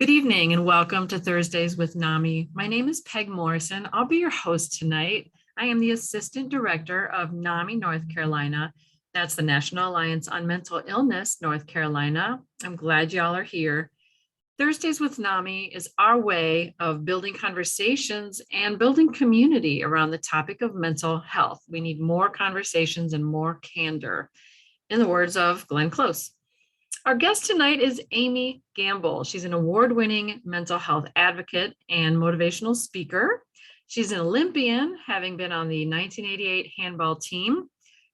Good evening and welcome to Thursdays with NAMI. My name is Peg Morrison. I'll be your host tonight. I am the Assistant Director of NAMI North Carolina. That's the National Alliance on Mental Illness North Carolina. I'm glad y'all are here. Thursdays with NAMI is our way of building conversations and building community around the topic of mental health. We need more conversations and more candor, in the words of Glenn Close. Our guest tonight is Amy Gamble. She's an award-winning mental health advocate and motivational speaker. She's an Olympian, having been on the 1988 handball team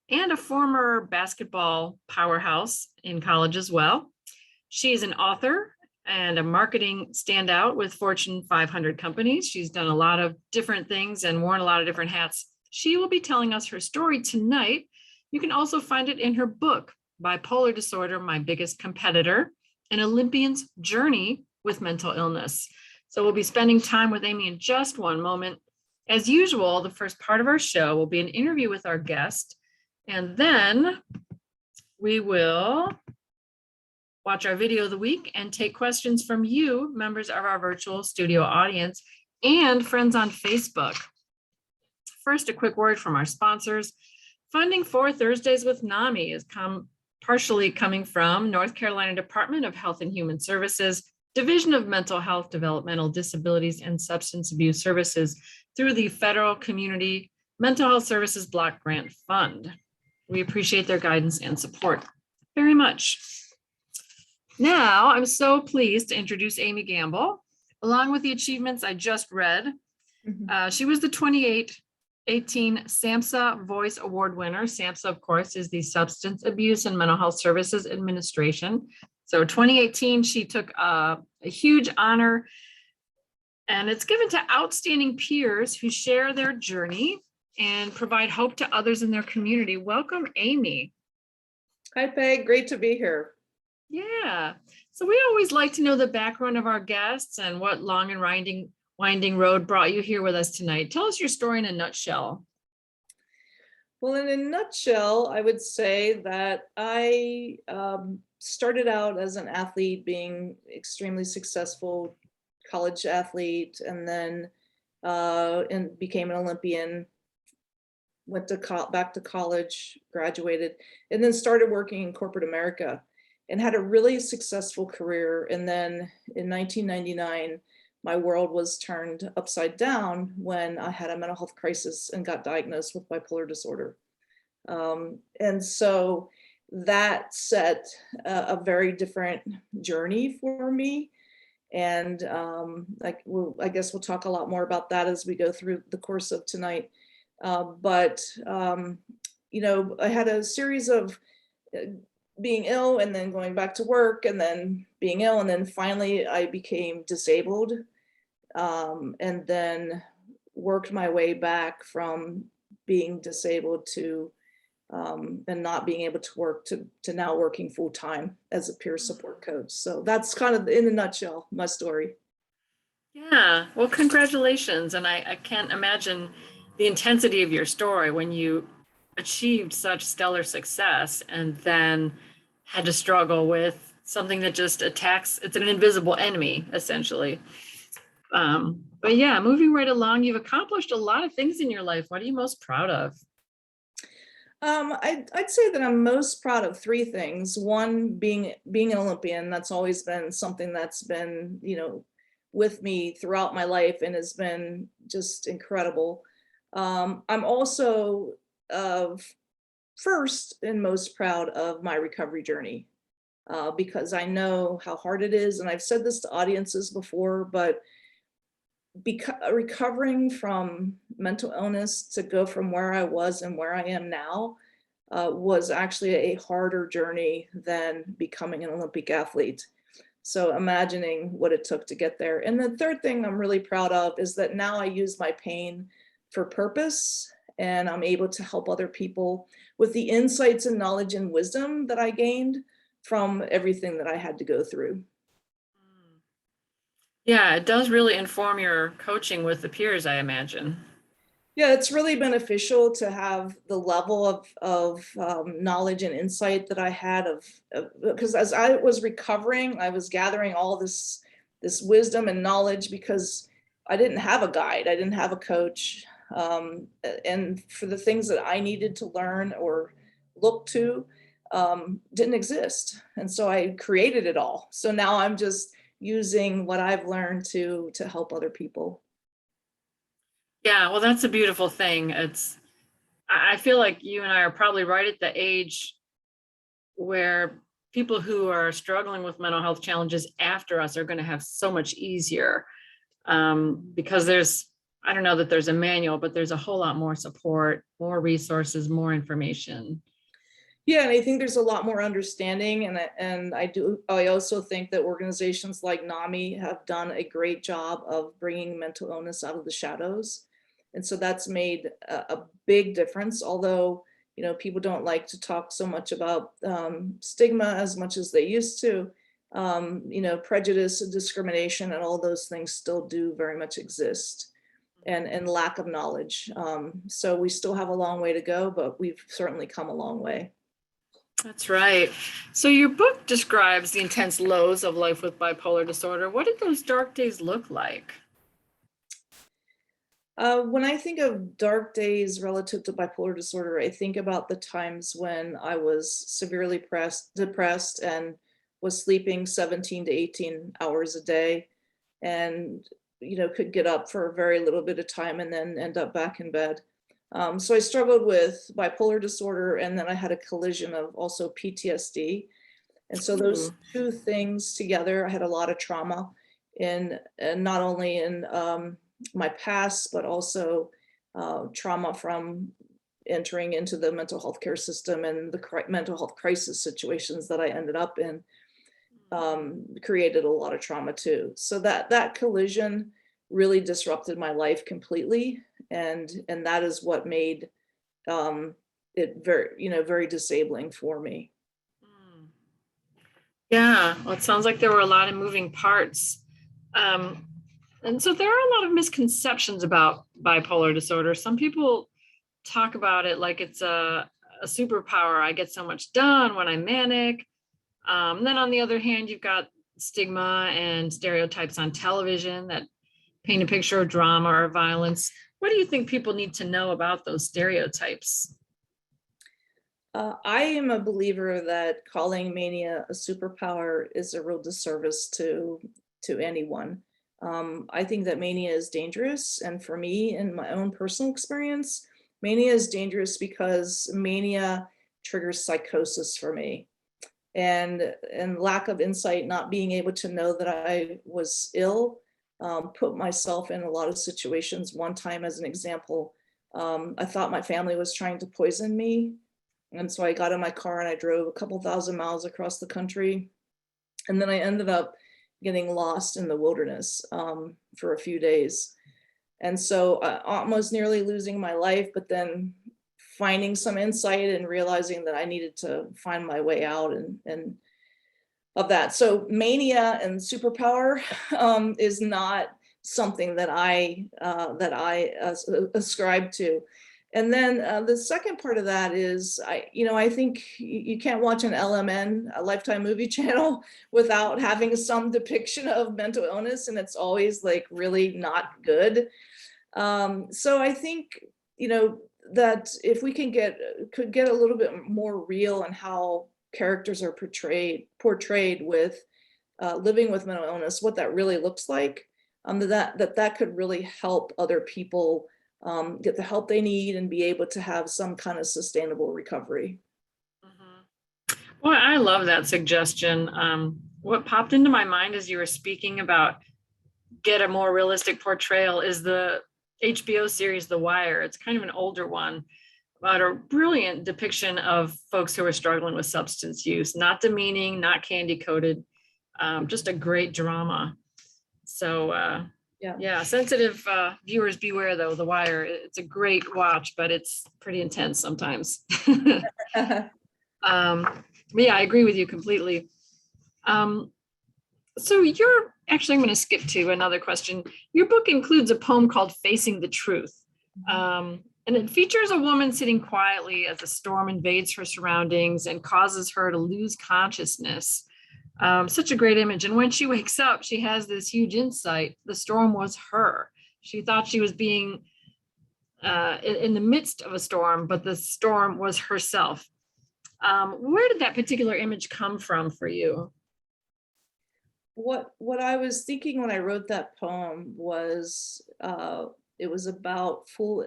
and a former basketball powerhouse in college as well. She is an author and a marketing standout with Fortune 500 companies. She's done a lot of different things and worn a lot of different hats. She will be telling us her story tonight. You can also find it in her book, Bipolar Disorder, My Biggest Competitor, an Olympian's Journey with Mental Illness. So we'll be spending time with Amy in just one moment. As usual, the first part of our show will be an interview with our guest, and then we will watch our video of the week and take questions from you, members of our virtual studio audience, and friends on Facebook. First, a quick word from our sponsors. Funding for Thursdays with NAMI is partially coming from North Carolina Department of Health and Human Services, Division of Mental Health, Developmental Disabilities, and Substance Abuse Services through the Federal Community Mental Health Services Block Grant Fund. We appreciate their guidance and support very much. Now, I'm so pleased to introduce Amy Gamble. Along with the achievements I just read, she was the 2018 SAMHSA Voice Award winner. SAMHSA, of course, is the Substance Abuse and Mental Health Services Administration. So 2018, she took a huge honor, and it's given to outstanding peers who share their journey and provide hope to others in their community. Welcome, Amy. Hi, Peg. Great to be here. Yeah. So we always like to know the background of our guests and what long and winding road brought you here with us tonight. Tell us your story in a nutshell. Well, in a nutshell, I would say that I started out as an athlete, being extremely successful college athlete, and then became an Olympian, went to back to college, graduated, and then started working in corporate America and had a really successful career. And then in 1999, my world was turned upside down when I had a mental health crisis and got diagnosed with bipolar disorder. And so that set a very different journey for me. And I guess we'll talk a lot more about that as we go through the course of tonight. But I had a series of being ill and then going back to work and then being ill. And then finally I became disabled. And then worked my way back from being disabled to and not being able to work to now working full time as a peer support coach. So that's kind of in a nutshell my story. Yeah, well, congratulations. And I can't imagine the intensity of your story when you achieved such stellar success and then had to struggle with something that just attacks, it's an invisible enemy, essentially. But yeah, moving right along, you've accomplished a lot of things in your life. What are you most proud of? I'd say that I'm most proud of three things. One, being an Olympian. That's always been something that's been, with me throughout my life and has been just incredible. I'm also first and most proud of my recovery journey because I know how hard it is. And I've said this to audiences before, but recovering from mental illness to go from where I was and where I am now was actually a harder journey than becoming an Olympic athlete. So imagining what it took to get there. And the third thing I'm really proud of is that now I use my pain for purpose, and I'm able to help other people with the insights and knowledge and wisdom that I gained from everything that I had to go through. Yeah, it does really inform your coaching with the peers, I imagine. Yeah, it's really beneficial to have the level of knowledge and insight that I had because as I was recovering, I was gathering all this this wisdom and knowledge because I didn't have a guide, I didn't have a coach, and for the things that I needed to learn or look to, didn't exist. And so I created it all. So now I'm just using what I've learned to help other people. Yeah, well, that's a beautiful thing. I feel like you and I are probably right at the age where people who are struggling with mental health challenges after us are going to have so much easier, because I don't know that there's a manual, but there's a whole lot more support, more resources, more information. Yeah, and I think there's a lot more understanding, and I also think that organizations like NAMI have done a great job of bringing mental illness out of the shadows. And so that's made a big difference, although, people don't like to talk so much about stigma as much as they used to. Prejudice and discrimination and all those things still do very much exist, and lack of knowledge. So we still have a long way to go, but we've certainly come a long way. That's right. So your book describes the intense lows of life with bipolar disorder. What did those dark days look like? When I think of dark days relative to bipolar disorder, I think about the times when I was severely depressed and was sleeping 17 to 18 hours a day, and could get up for a very little bit of time and then end up back in bed. So I struggled with bipolar disorder, and then I had a collision of also PTSD. And so those two things together, I had a lot of trauma and not only in my past, but also trauma from entering into the mental health care system and the mental health crisis situations that I ended up in, created a lot of trauma too. So that collision really disrupted my life completely, and that is what made it very disabling for me. Yeah, well, it sounds like there were a lot of moving parts. And so there are a lot of misconceptions about bipolar disorder. Some people talk about it like it's a superpower. I get so much done when I'm manic. Then on the other hand, you've got stigma and stereotypes on television that paint a picture of drama or violence. What do you think people need to know about those stereotypes? I am a believer that calling mania a superpower is a real disservice to anyone. I think that mania is dangerous, and for me, in my own personal experience, mania is dangerous because mania triggers psychosis for me, and lack of insight, not being able to know that I was ill, put myself in a lot of situations. One time, as an example, I thought my family was trying to poison me. And so I got in my car and I drove a couple thousand miles across the country. And then I ended up getting lost in the wilderness for a few days. And so almost nearly losing my life, but then finding some insight and realizing that I needed to find my way out and of that. So mania and superpower is not something that I ascribe to. And then the second part of that is, I think you can't watch an LMN, a Lifetime movie channel, without having some depiction of mental illness, and it's always like really not good. So I think, that if we could get a little bit more real in how characters are portrayed with living with mental illness, what that really looks like, that could really help other people get the help they need and be able to have some kind of sustainable recovery. Well, I love that suggestion. What popped into my mind as you were speaking about get a more realistic portrayal is the HBO series The Wire. It's kind of an older one about a brilliant depiction of folks who are struggling with substance use, not demeaning, not candy coated, just a great drama. So yeah, sensitive viewers beware though, The Wire. It's a great watch, but it's pretty intense sometimes. But yeah, I agree with you completely. So I'm going to skip to another question. Your book includes a poem called Facing the Truth. And it features a woman sitting quietly as a storm invades her surroundings and causes her to lose consciousness. Such a great image. And when she wakes up, she has this huge insight. The storm was her. She thought she was being in the midst of a storm, but the storm was herself. Where did that particular image come from for you? What I was thinking when I wrote that poem was it was about full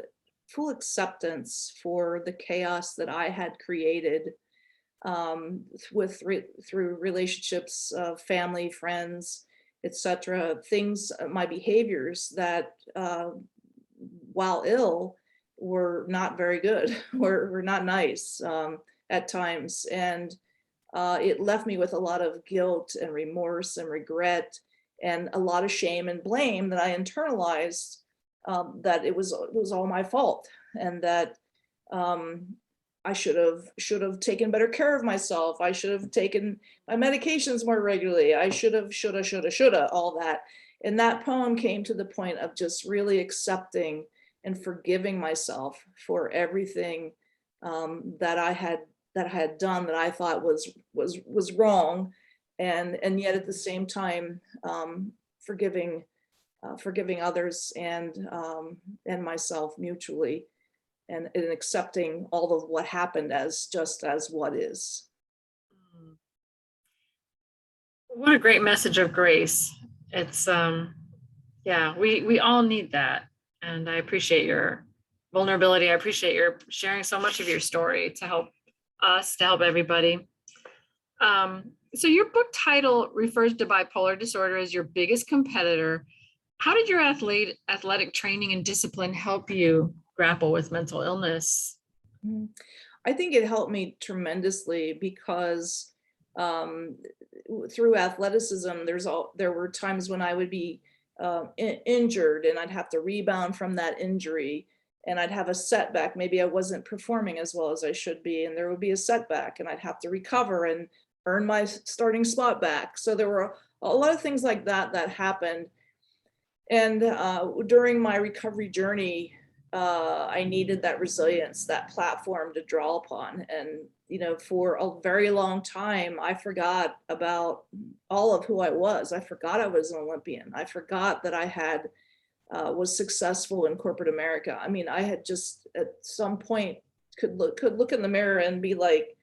acceptance for the chaos that I had created through relationships, family, friends, etc. Things, my behaviors that, while ill, were not very good, were not nice at times, and it left me with a lot of guilt and remorse and regret, and a lot of shame and blame that I internalized. That it was all my fault, and that I should have taken better care of myself. I should have taken my medications more regularly. I should have, shoulda, all that. And that poem came to the point of just really accepting and forgiving myself for everything that I had done that I thought was wrong, and yet at the same time forgiving others and myself mutually, and accepting all of what happened as just as what is. What a great message of grace. It's yeah, we all need that. And I appreciate your vulnerability. I appreciate your sharing so much of your story to help us, to help everybody. So your book title refers to bipolar disorder as your biggest competitor. How did your athletic training and discipline help you grapple with mental illness? I think it helped me tremendously because through athleticism, there were times when I would be injured and I'd have to rebound from that injury, and I'd have a setback. Maybe I wasn't performing as well as I should be, and there would be a setback, and I'd have to recover and earn my starting spot back. So there were a lot of things like that that happened. And during my recovery journey, I needed that resilience, that platform to draw upon. And, for a very long time, I forgot about all of who I was. I forgot I was an Olympian. I forgot that I was successful in corporate America. I mean, I had just at some point could look in the mirror and be like,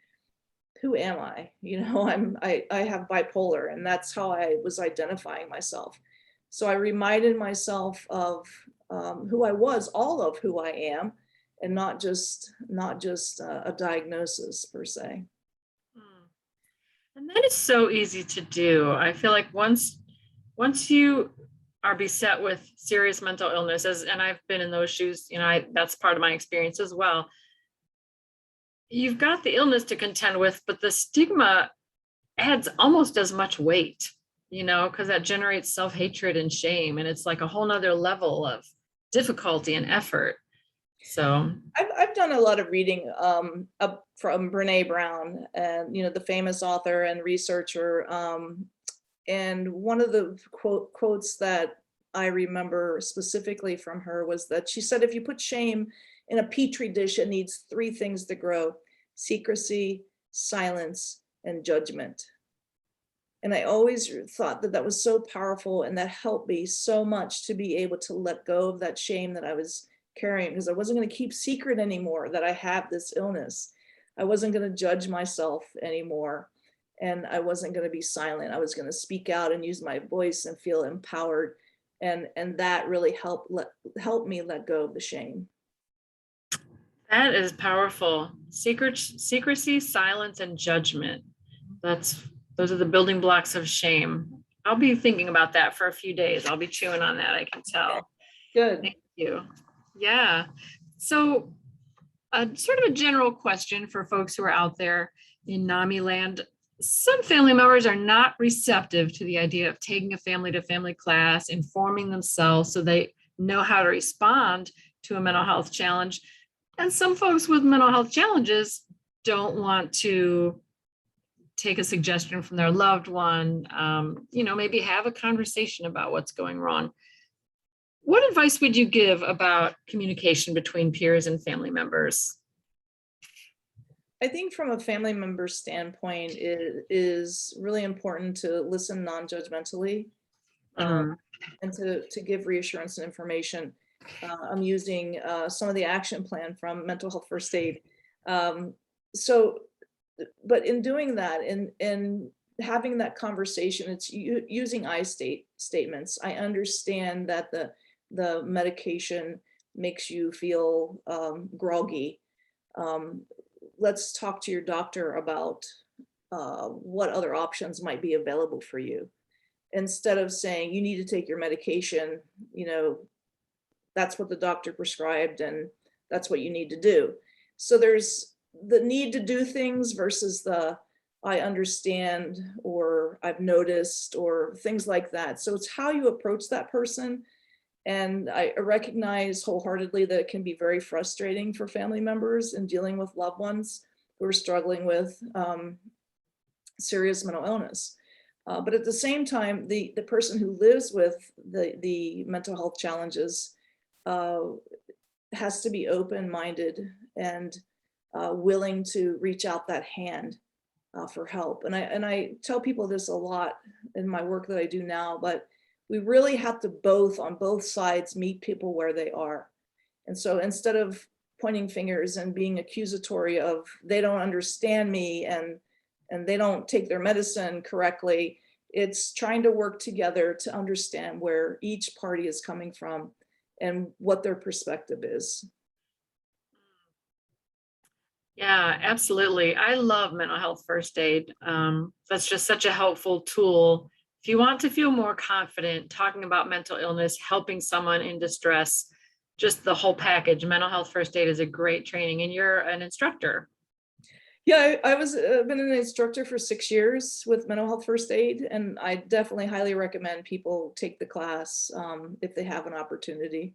who am I? I have bipolar, and that's how I was identifying myself. So I reminded myself of who I was, all of who I am, and not just a diagnosis per se. And that is so easy to do. I feel like once you are beset with serious mental illnesses, and I've been in those shoes, that's part of my experience as well. You've got the illness to contend with, but the stigma adds almost as much weight, because that generates self-hatred and shame. And it's like a whole nother level of difficulty and effort. So I've done a lot of reading from Brene Brown, and the famous author and researcher. And one of the quotes that I remember specifically from her was that she said, if you put shame in a petri dish, it needs three things to grow: secrecy, silence, and judgment. And I always thought that was so powerful, and that helped me so much to be able to let go of that shame that I was carrying, because I wasn't going to keep secret anymore that I have this illness. I wasn't going to judge myself anymore, and I wasn't going to be silent. I was going to speak out and use my voice and feel empowered, and that really helped me let go of the shame. That is powerful. Secrecy, silence, and judgment. Those are the building blocks of shame. I'll be thinking about that for a few days. I'll be chewing on that, I can tell. Good. Thank you. Yeah. So sort of a general question for folks who are out there in NAMI land. Some family members are not receptive to the idea of taking a family-to-family class, informing themselves so they know how to respond to a mental health challenge. And some folks with mental health challenges don't want to take a suggestion from their loved one, maybe have a conversation about what's going wrong. What advice would you give about communication between peers and family members? I think from a family member standpoint, it is really important to listen non-judgmentally, um, Mhm. and to give reassurance and information. I'm using some of the action plan from Mental Health First Aid. Um, so, but in doing that, in having that conversation, it's using I statements. I understand that the medication makes you feel groggy. Um, let's talk to your doctor about what other options might be available for you. Instead of saying you need to take your medication, you know, that's what the doctor prescribed and that's what you need to do. So there's the need to do things versus the I understand or I've noticed or things like that. So it's how you approach that person. And I recognize wholeheartedly that it can be very frustrating for family members in dealing with loved ones who are struggling with serious mental illness. But at the same time, the person who lives with the mental health challenges uh, has to be open-minded and willing to reach out that hand for help. And I tell people this a lot in my work that I do now, but we really have to both on both sides meet people where they are. And so instead of pointing fingers and being accusatory of they don't understand me and they don't take their medicine correctly, it's trying to work together to understand where each party is coming from and what their perspective is. Yeah, absolutely. I love mental health first aid. That's just such a helpful tool. If you want to feel more confident talking about mental illness, helping someone in distress, just the whole package, mental health first aid is a great training, and you're an instructor. Yeah, I was been an instructor for 6 years with mental health first aid, and I definitely highly recommend people take the class if they have an opportunity.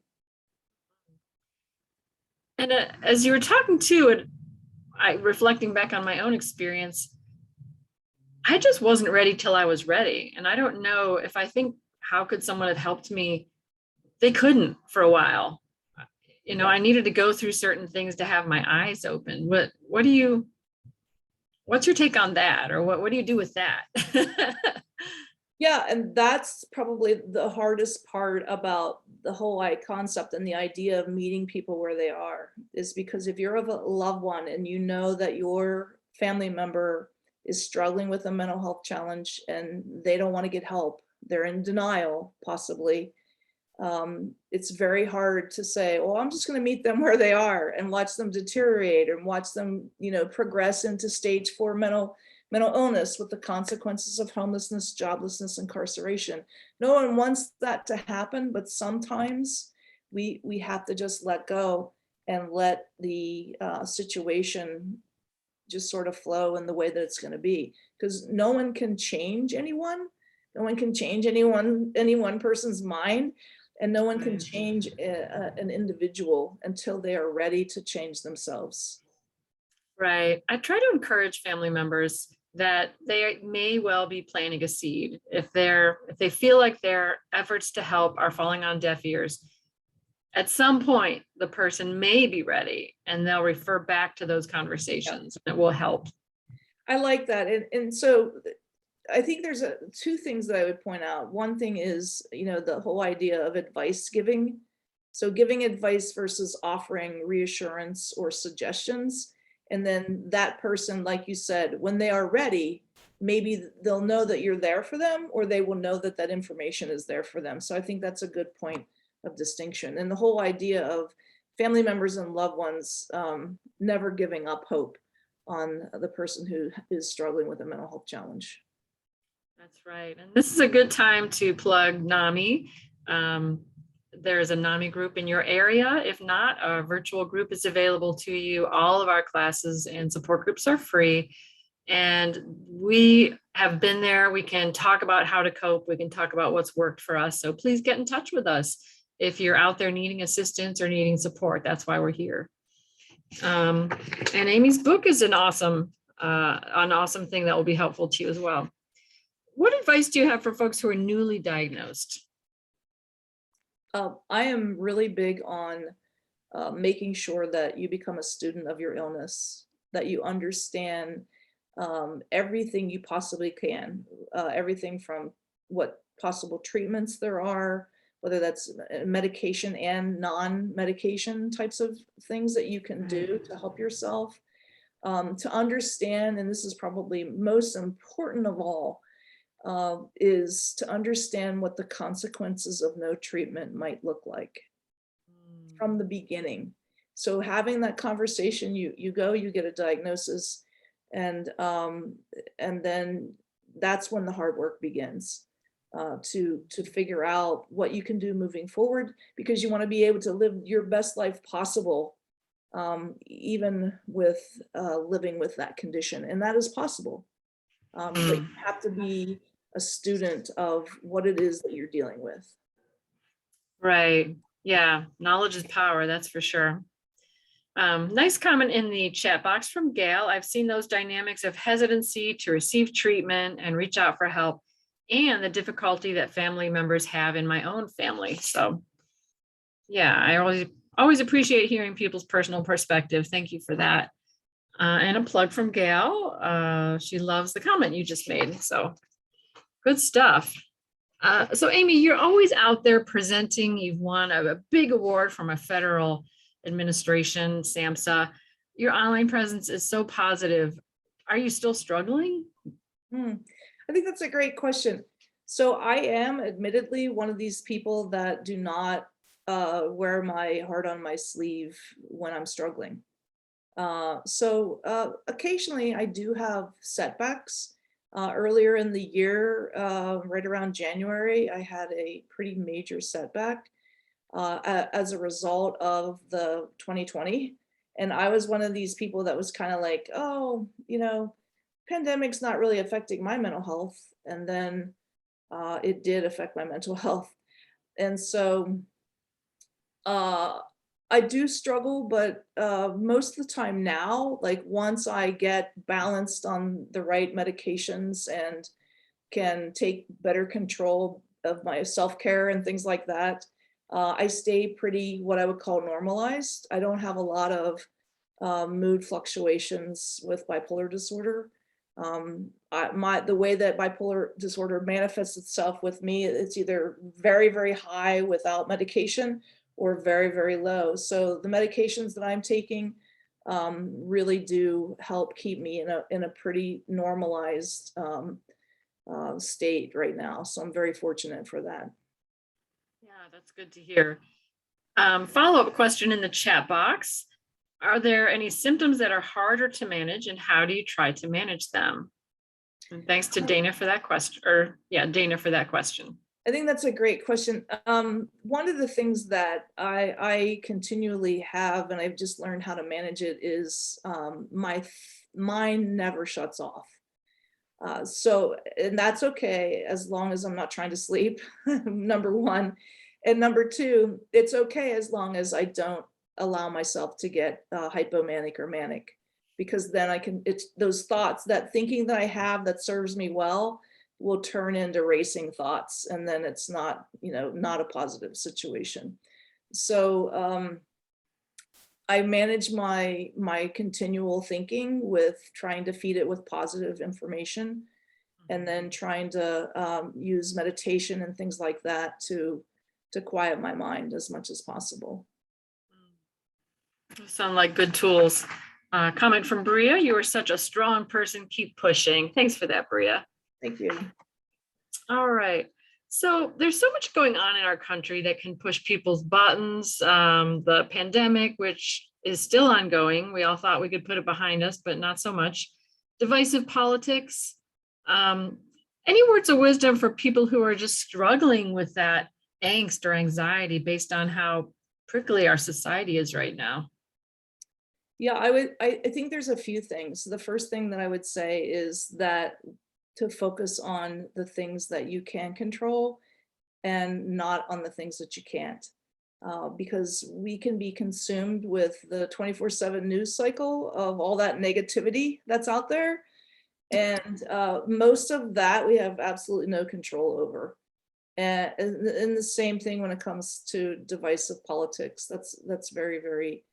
And as you were talking to it, I reflecting back on my own experience, I just wasn't ready till I was ready. And I don't know if I think how could someone have helped me? They couldn't for a while. Yeah. I needed to go through certain things to have my eyes open. What do you what's your take on that? Or what do you do with that? Yeah, and that's probably the hardest part about the whole concept and the idea of meeting people where they are, is because if you're of a loved one and you know that your family member is struggling with a mental health challenge and they don't want to get help, they're in denial, possibly. It's very hard to say, well, I'm just going to meet them where they are and watch them deteriorate and watch them, progress into stage 4 mental illness with the consequences of homelessness, joblessness, incarceration. No one wants that to happen, but sometimes we have to just let go and let the situation just sort of flow in the way that it's going to be, because no one can change anyone. No one can change any one person's mind, and no one can Right. change an individual until they are ready to change themselves. Right. I try to encourage family members that they may well be planting a seed. If they feel like their efforts to help are falling on deaf ears, at some point the person may be ready and they'll refer back to those Yeah, conversations. It will help. I like that. And so I think there's two things that I would point out. One thing is, the whole idea of advice giving. So giving advice versus offering reassurance or suggestions. And then that person, like you said, when they are ready, maybe they'll know that you're there for them, or they will know that that information is there for them. So I think that's a good point of distinction. And the whole idea of family members and loved ones never giving up hope on the person who is struggling with a mental health challenge. That's right. And this is a good time to plug NAMI. There's a NAMI group in your area. If not, a virtual group is available to you. All of our classes and support groups are free. And we have been there. We can talk about how to cope. We can talk about what's worked for us. So please get in touch with us if you're out there needing assistance or needing support. That's why we're here. And Amy's book is an awesome thing that will be helpful to you as well. What advice do you have for folks who are newly diagnosed? I am really big on making sure that you become a student of your illness. that you understand everything you possibly can, everything from what possible treatments there are, whether that's medication and non-medication types of things that you can do to help yourself. To understand, and this is probably most important of all, is to understand what the consequences of no treatment might look like from the beginning. So having that conversation, you go, you get a diagnosis, and then that's when the hard work begins, to figure out what you can do moving forward, because you want to be able to live your best life possible, even with living with that condition, and that is possible. But you have to be a student of what it is that you're dealing with. Right. Yeah. Knowledge is power. That's for sure. Nice comment in the chat box from Gail. I've seen those dynamics of hesitancy to receive treatment and reach out for help, and the difficulty that family members have in my own family. So yeah, I always appreciate hearing people's personal perspective. Thank you for that. And a plug from Gail. She loves the comment you just made. So good stuff. So Amy, you're always out there presenting. You've won a big award from a federal administration, SAMHSA. Your online presence is so positive. Are you still struggling? I think that's a great question. So I am admittedly one of these people that do not wear my heart on my sleeve when I'm struggling. So occasionally I do have setbacks. Earlier in the year, right around January, I had a pretty major setback as a result of the 2020. And I was one of these people that was kind of like, oh, pandemic's not really affecting my mental health. And then it did affect my mental health. And so I do struggle, but most of the time now, like once I get balanced on the right medications and can take better control of my self-care and things like that, I stay pretty what I would call normalized. I don't have a lot of mood fluctuations with bipolar disorder. The way that bipolar disorder manifests itself with me, it's either very, very high without medication or very, very low. So the medications that I'm taking really do help keep me in a pretty normalized state right now. So I'm very fortunate for that. Yeah, that's good to hear. Follow-up question in the chat box. Are there any symptoms that are harder to manage, and how do you try to manage them? And thanks to Dana for that question, Dana for that question. I think that's a great question. One of the things that I continually have, and I've just learned how to manage it, is my mind never shuts off. And that's okay as long as I'm not trying to sleep, number one. And number two, it's okay as long as I don't allow myself to get hypomanic or manic, because then it's those thoughts, that thinking that I have that serves me well, will turn into racing thoughts, and then it's not a positive situation. So I manage my continual thinking with trying to feed it with positive information, and then trying to use meditation and things like that to quiet my mind as much as possible. Sound like good tools. Comment from Bria: you are such a strong person. Keep pushing. Thanks for that, Bria. Thank you. All right. So there's so much going on in our country that can push people's buttons. The pandemic, which is still ongoing. We all thought we could put it behind us, but not so much. Divisive politics. Any words of wisdom for people who are just struggling with that angst or anxiety based on how prickly our society is right now? Yeah, I think there's a few things. The first thing that I would say is that to focus on the things that you can control and not on the things that you can't. Because we can be consumed with the 24/7 news cycle of all that negativity that's out there. And most of that we have absolutely no control over. And the same thing when it comes to divisive politics. That's very, very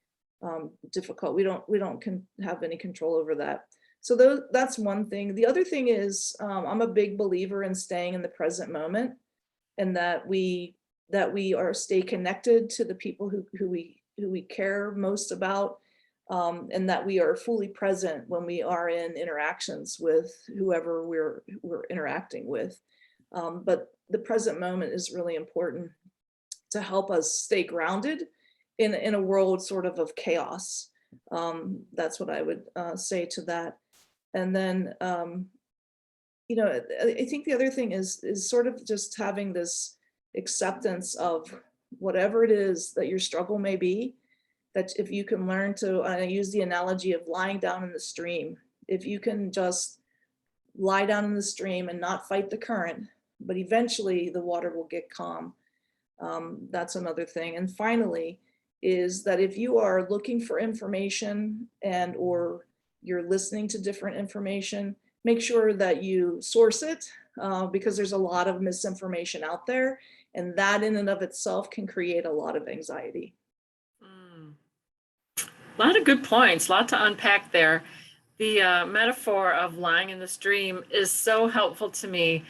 difficult. We don't have any control over that. So that's one thing. The other thing is, I'm a big believer in staying in the present moment, and that we stay connected to the people who we care most about, and that we are fully present when we are in interactions with whoever we're interacting with. But the present moment is really important to help us stay grounded in a world sort of chaos. That's what I would say to that. And then, you know, I think the other thing is sort of just having this acceptance of whatever it is that your struggle may be, that if you can learn to, I use the analogy of lying down in the stream. If you can just lie down in the stream and not fight the current, but eventually the water will get calm. That's another thing. And finally, is that if you are looking for information and or you're listening to different information, make sure that you source it, because there's a lot of misinformation out there, and that in and of itself can create a lot of anxiety. A lot of good points, a lot to unpack there. The metaphor of lying in the stream is so helpful to me.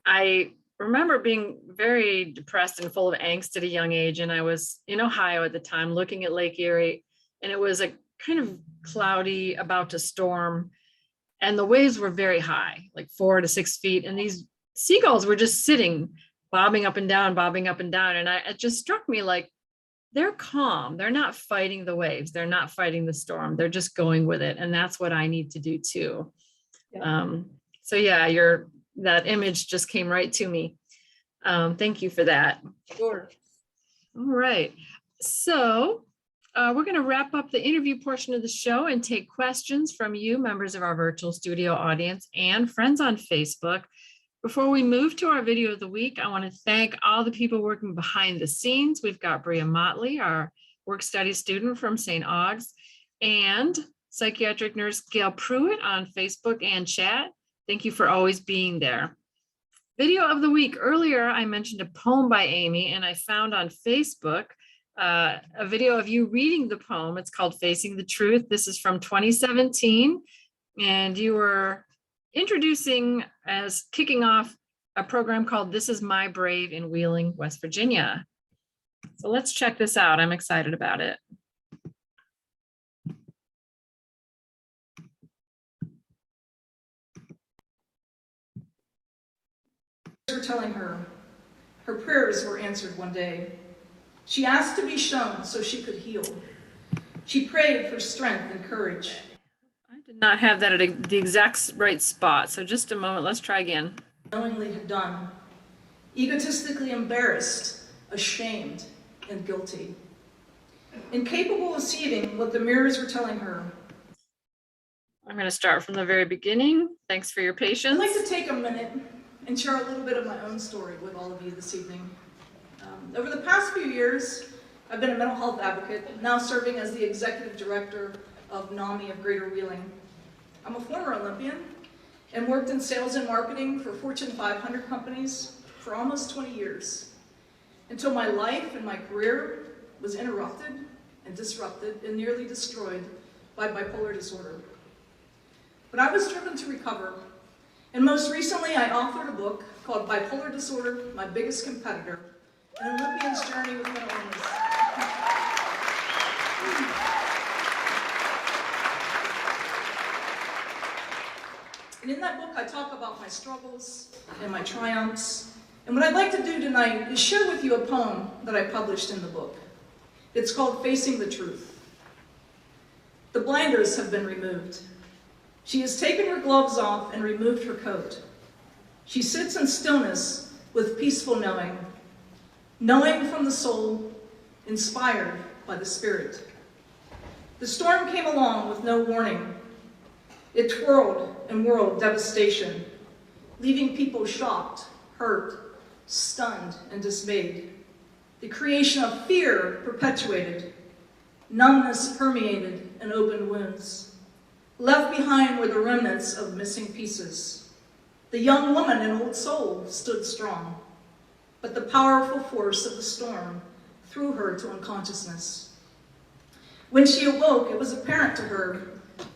I remember being very depressed and full of angst at a young age, and I was in Ohio at the time looking at Lake Erie, and it was a kind of cloudy, about to storm, and the waves were very high, like 4 to 6 feet, and these seagulls were just sitting, bobbing up and down, and it just struck me like, they're calm, they're not fighting the waves, they're not fighting the storm, they're just going with it, and that's what I need to do too. Yeah. So yeah, that image just came right to me. Thank you for that. Sure. All right. So we're going to wrap up the interview portion of the show and take questions from you, members of our virtual studio audience and friends on Facebook. Before we move to our video of the week, I want to thank all the people working behind the scenes. We've got Bria Motley, our work study student from St. Aug's, and psychiatric nurse Gail Pruitt on Facebook and chat. Thank you for always being there. Video of the week. Earlier, I mentioned a poem by Amy, and I found on Facebook a video of you reading the poem. It's called Facing the Truth. This is from 2017, and you were kicking off a program called This Is My Brave in Wheeling, West Virginia. So let's check this out. I'm excited about it. Were telling her her prayers were answered one day. She asked to be shown so she could heal. She prayed for strength and courage. I did not have that at the exact right spot, so just a moment, let's try again. Knowingly had done, egotistically embarrassed, ashamed, and guilty. Incapable of seeing what the mirrors were telling her. I'm going to start from the very beginning. Thanks for your patience. I'd like to take a minute and share a little bit of my own story with all of you this evening. Over the past few years, I've been a mental health advocate, now serving as the executive director of NAMI of Greater Wheeling. I'm a former Olympian and worked in sales and marketing for Fortune 500 companies for almost 20 years, until my life and my career was interrupted and disrupted and nearly destroyed by bipolar disorder. But I was driven to recover. And most recently, I authored a book called Bipolar Disorder, My Biggest Competitor, an Olympian's Journey with Mental Illness. And in that book, I talk about my struggles and my triumphs. And what I'd like to do tonight is share with you a poem that I published in the book. It's called Facing the Truth. The blinders have been removed. She has taken her gloves off and removed her coat. She sits in stillness with peaceful knowing, knowing from the soul, inspired by the spirit. The storm came along with no warning. It twirled and whirled devastation, leaving people shocked, hurt, stunned, and dismayed. The creation of fear perpetuated. Numbness permeated and opened wounds. Left behind were the remnants of missing pieces. The young woman and old soul stood strong, but the powerful force of the storm threw her to unconsciousness. When she awoke, it was apparent to her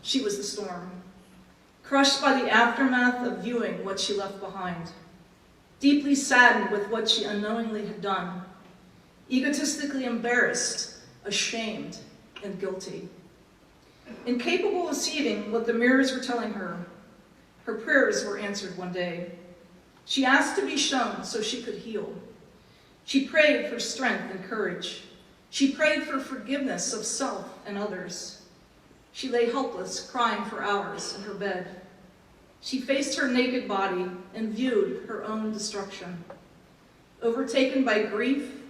she was the storm, crushed by the aftermath of viewing what she left behind, deeply saddened with what she unknowingly had done, egotistically embarrassed, ashamed, and guilty. Incapable of seeing what the mirrors were telling her, her prayers were answered one day. She asked to be shown so she could heal. She prayed for strength and courage. She prayed for forgiveness of self and others. She lay helpless, crying for hours in her bed. She faced her naked body and viewed her own destruction. Overtaken by grief,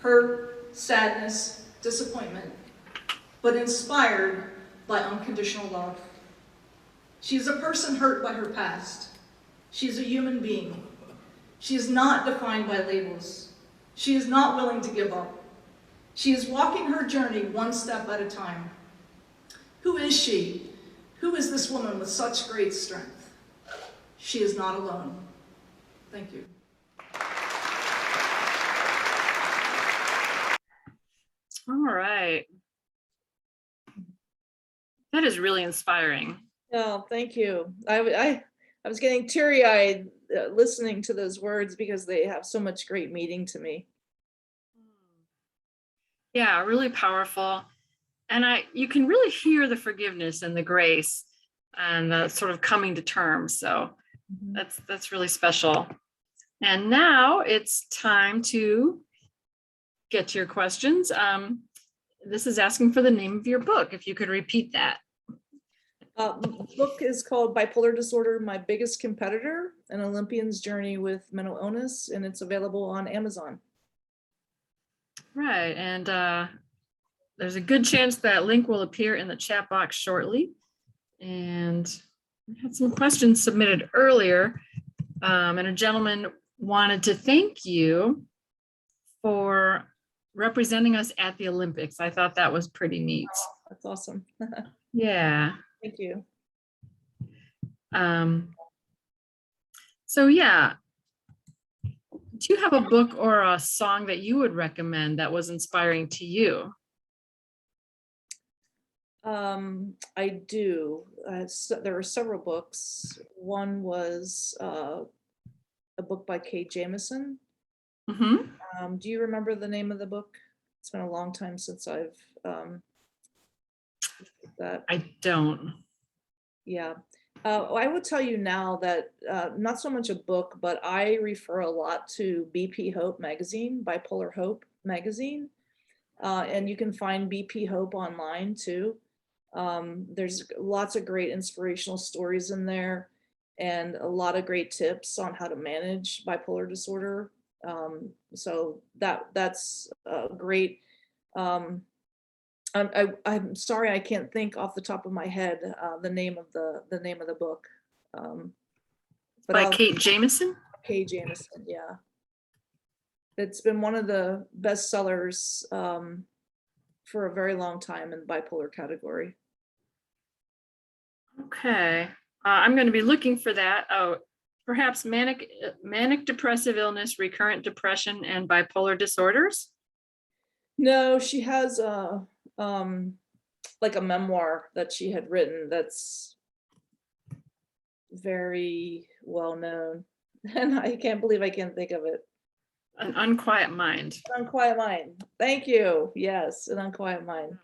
hurt, sadness, disappointment, but inspired by unconditional love. She is a person hurt by her past. She is a human being. She is not defined by labels. She is not willing to give up. She is walking her journey one step at a time. Who is she? Who is this woman with such great strength? She is not alone. Thank you. All right. That is really inspiring. Oh, thank you. I was getting teary-eyed listening to those words because they have so much great meaning to me. Yeah, really powerful. And you can really hear the forgiveness and the grace and the sort of coming to terms. So that's really special. And now it's time to get to your questions. This is asking for the name of your book, if you could repeat that. The book is called Bipolar Disorder, My Biggest Competitor, An Olympian's Journey with Mental Illness, and it's available on Amazon. Right, and there's a good chance that link will appear in the chat box shortly. And we had some questions submitted earlier, and a gentleman wanted to thank you for representing us at the Olympics. I thought that was pretty neat. Oh, that's awesome. Yeah. Thank you. So yeah, do you have a book or a song that you would recommend that was inspiring to you? I do. There were several books. One was a book by Kay Jamison. Mm-hmm. Do you remember the name of the book? It's been a long time since I've that. I don't. Yeah. I will tell you now that not so much a book, but I refer a lot to BP Hope magazine, Bipolar Hope magazine. And you can find BP Hope online too. There's lots of great inspirational stories in there and a lot of great tips on how to manage bipolar disorder. So that's great. I'm sorry, I can't think off the top of my head the name of the book. But By Kate Jamison? Kay Jamison, yeah. It's been one of the best sellers for a very long time in the bipolar category. Okay, I'm going to be looking for that. Oh, perhaps manic depressive illness, recurrent depression, and bipolar disorders. No, she has like a memoir that she had written that's very well known, and I can't believe I can't think of it. An Unquiet Mind. Unquiet Mind. Thank you. Yes, An Unquiet Mind.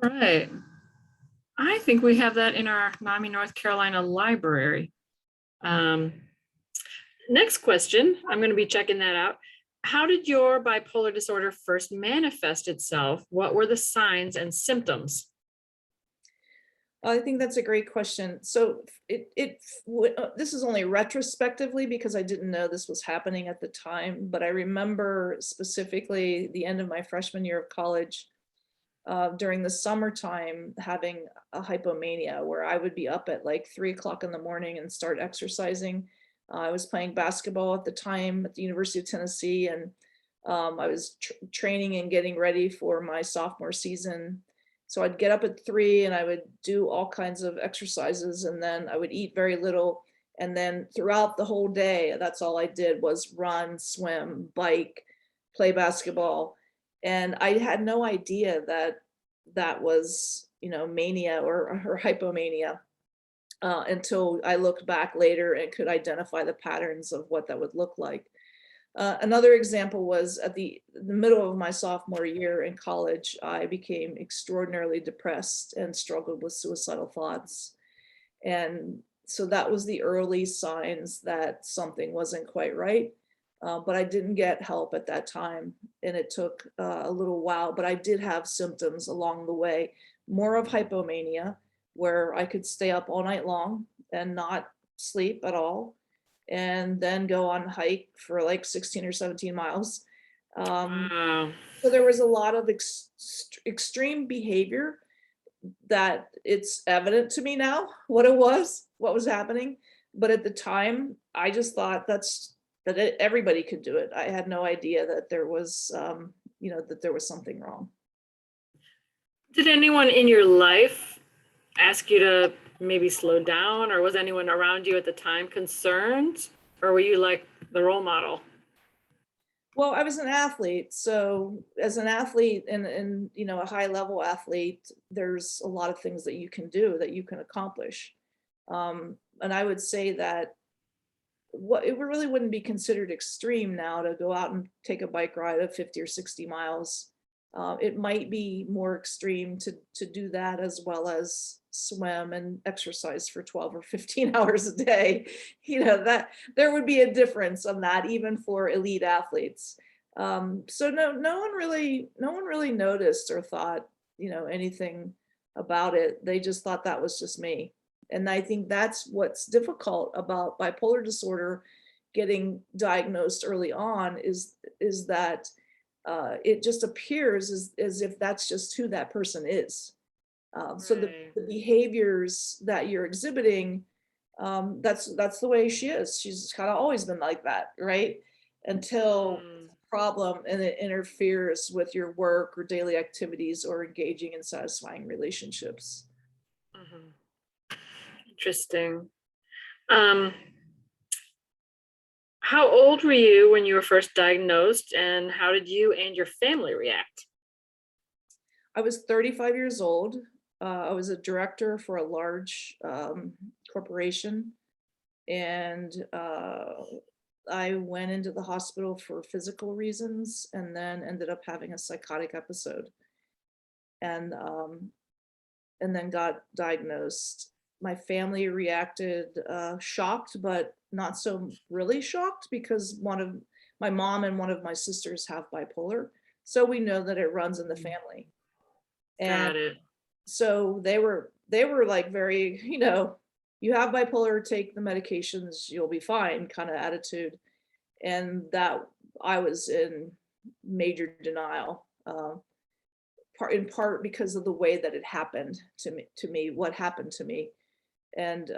All right. I think we have that in our NAMI North Carolina library. Next question, I'm going to be checking that out. How did your bipolar disorder first manifest itself? What were the signs and symptoms? I think that's a great question. So this is only retrospectively because I didn't know this was happening at the time, but I remember specifically the end of my freshman year of college during the summertime having a hypomania where I would be up at like 3 o'clock in the morning and start exercising. I was playing basketball at the time at the University of Tennessee, and I was training and getting ready for my sophomore season. So I'd get up at 3 and I would do all kinds of exercises, and then I would eat very little. And then throughout the whole day, that's all I did was run, swim, bike, play basketball. And I had no idea that that was, mania or hypomania, until I looked back later and could identify the patterns of what that would look like. Another example was at the middle of my sophomore year in college, I became extraordinarily depressed and struggled with suicidal thoughts. And so that was the early signs that something wasn't quite right. But I didn't get help at that time, and it took a little while, but I did have symptoms along the way, more of hypomania, where I could stay up all night long and not sleep at all, and then go on a hike for like 16 or 17 miles. Wow. So there was a lot of extreme behavior that it's evident to me now what was happening. But at the time, I just thought everybody could do it. I had no idea that there was, that there was something wrong. Did anyone in your life ask you to maybe slow down, or was anyone around you at the time concerned, or were you like the role model? Well, I was an athlete. So as an athlete and a high level athlete, there's a lot of things that you can do, that you can accomplish. And I would say that it really wouldn't be considered extreme now to go out and take a bike ride of 50 or 60 miles. It might be more extreme to do that, as well as swim and exercise for 12 or 15 hours a day. That there would be a difference on that, even for elite athletes. So no one really noticed or thought, anything about it. They just thought that was just me. And I think that's what's difficult about bipolar disorder getting diagnosed early on is that it just appears as if that's just who that person is. So the behaviors that you're exhibiting, that's the way she is. She's kind of always been like that, right? Until problem and it interferes with your work or daily activities or engaging in satisfying relationships. Mhm. Interesting. How old were you when you were first diagnosed, and how did you and your family react? I was 35 years old. I was a director for a large corporation, and I went into the hospital for physical reasons, and then ended up having a psychotic episode, and then got diagnosed. My family reacted shocked, but not so really shocked, because my mom and one of my sisters have bipolar, so we know that it runs in the family. And Got it. so they were like very, you have bipolar, take the medications, you'll be fine kind of attitude. And that I was in major denial, in part because of the way that it happened to me, what happened to me, and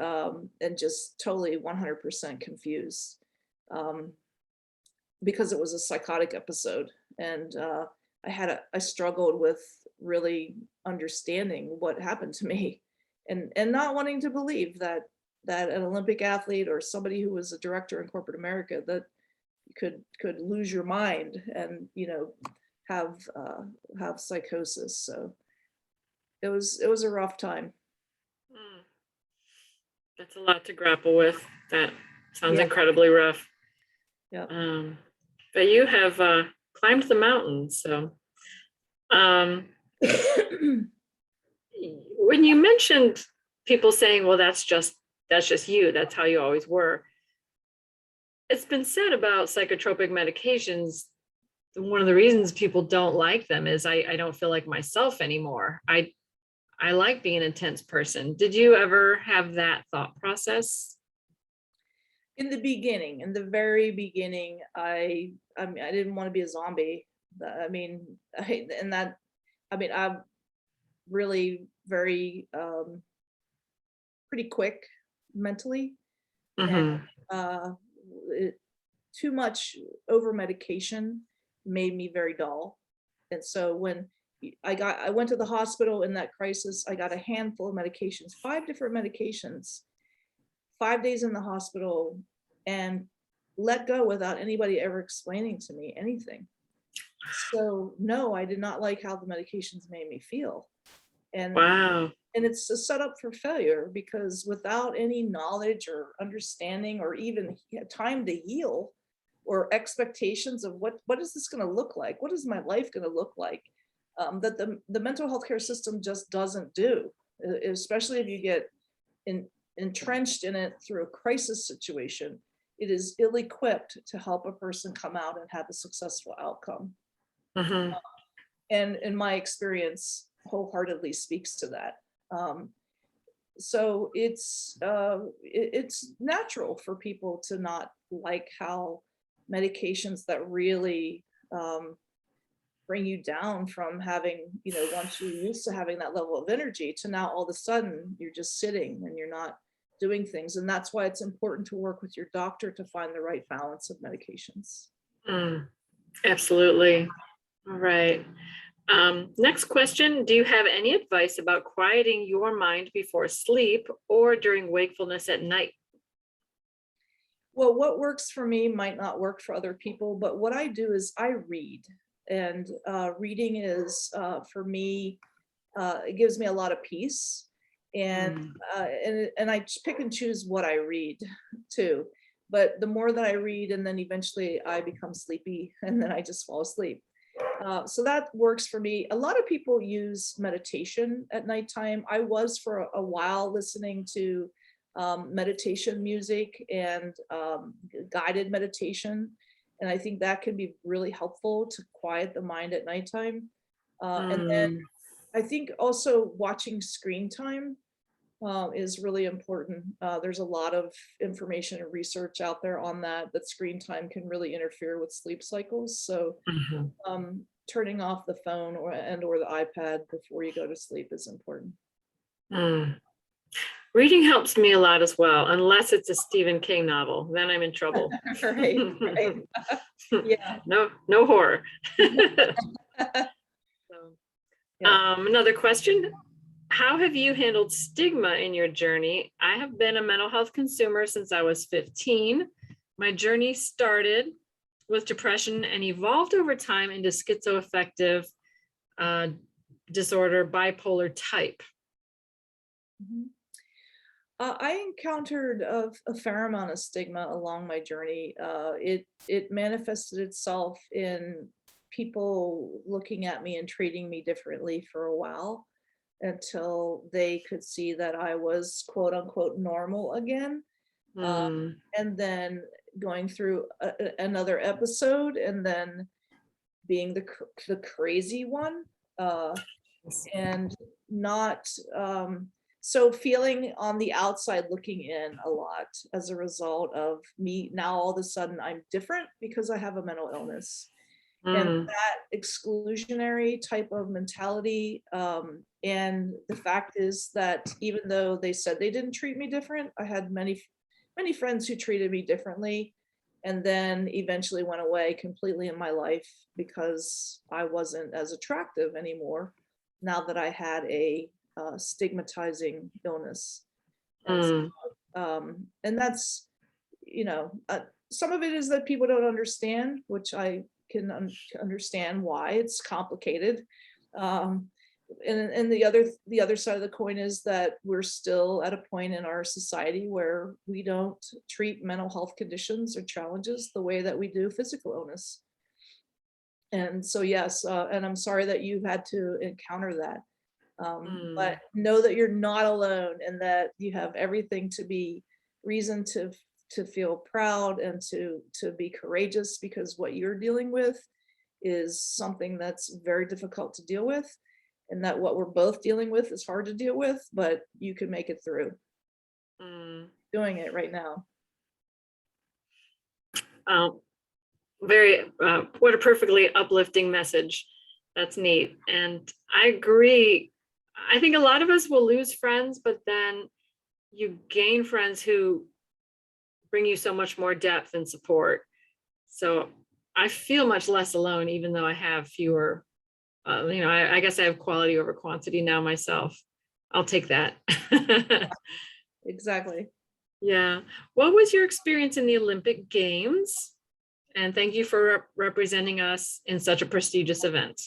just totally 100% confused, because it was a psychotic episode, and I struggled with really understanding what happened to me, and not wanting to believe that an Olympic athlete or somebody who was a director in corporate America, that you could lose your mind and have psychosis. So it was a rough time. That's a lot to grapple with. That sounds Yeah. incredibly rough. Yeah. But you have climbed the mountain. So when you mentioned people saying, well, that's just you, that's how you always were. It's been said about psychotropic medications, one of the reasons people don't like them is I don't feel like myself anymore. I like being an intense person. Did you ever have that thought process? In the very beginning, I didn't want to be a zombie. I'm really very pretty quick mentally, and too much over medication made me very dull. And so when I went to the hospital in that crisis, I got a handful of medications, 5 different medications, 5 days in the hospital, and let go without anybody ever explaining to me anything. So no, I did not like how the medications made me feel. And Wow. and it's a setup for failure, because without any knowledge or understanding or even time to heal, or expectations of what is this going to look like? What is my life going to look like? That the mental health care system just doesn't do, especially if you get entrenched in it through a crisis situation. It is ill-equipped to help a person come out and have a successful outcome. Mhm. And in my experience, wholeheartedly speaks to that. So it's natural for people to not like how medications that really bring you down from having, once you're used to having that level of energy, to now all of a sudden you're just sitting and you're not doing things. And that's why it's important to work with your doctor to find the right balance of medications. Mm, absolutely. All right. Next question. Do you have any advice about quieting your mind before sleep or during wakefulness at night? Well, what works for me might not work for other people, but what I do is I read. And reading is, for me, it gives me a lot of peace. And Mm, and I pick and choose what I read too. But the more that I read, and then eventually I become sleepy, and then I just fall asleep. So that works for me. A lot of people use meditation at nighttime. I was for a while listening to meditation music and guided meditation. And I think that can be really helpful to quiet the mind at nighttime. And then mm, I think also watching screen time is really important. There's a lot of information and research out there on that screen time can really interfere with sleep cycles. So mhm. turning off the phone or the iPad before you go to sleep is important. Mm. Reading helps me a lot as well, unless it's a Stephen King novel, then I'm in trouble. Right, right. Yeah. No horror. So, Yeah. another question. How have you handled stigma in your journey? I have been a mental health consumer since I was 15. My journey started with depression and evolved over time into schizoaffective disorder, bipolar type. Mhm. I encountered a fair amount of stigma along my journey. It manifested itself in people looking at me and treating me differently for a while, until they could see that I was quote unquote normal again. Uh, Mm, and then going through another episode, and then being the crazy one, and not so feeling on the outside looking in a lot as a result of me. Now all of a sudden I'm different because I have a mental illness. And mm, that exclusionary type of mentality, and the fact is that even though they said they didn't treat me different, I had many friends who treated me differently, and then eventually went away completely in my life because I wasn't as attractive anymore now that I had a stigmatizing illness. And mm, and that's, some of it is that people don't understand, which I can understand why it's complicated. Um, and the other side of the coin is that we're still at a point in our society where we don't treat mental health conditions or challenges the way that we do physical illness. And so yes, and I'm sorry that you had to encounter that. But mm, know that you're not alone, and that you have everything to be reason to feel proud and to be courageous, because what you're dealing with is something that's very difficult to deal with, and that what we're both dealing with is hard to deal with, but you can make it through. mm. Doing it right now. Um, what a perfectly uplifting message. That's neat. And I agree. I think a lot of us will lose friends, but then you gain friends who bring you so much more depth and support. So I feel much less alone, even though I have fewer, I guess I have quality over quantity now myself. I'll take that. Exactly. Yeah. What was your experience in the Olympic Games? And thank you for representing us in such a prestigious event.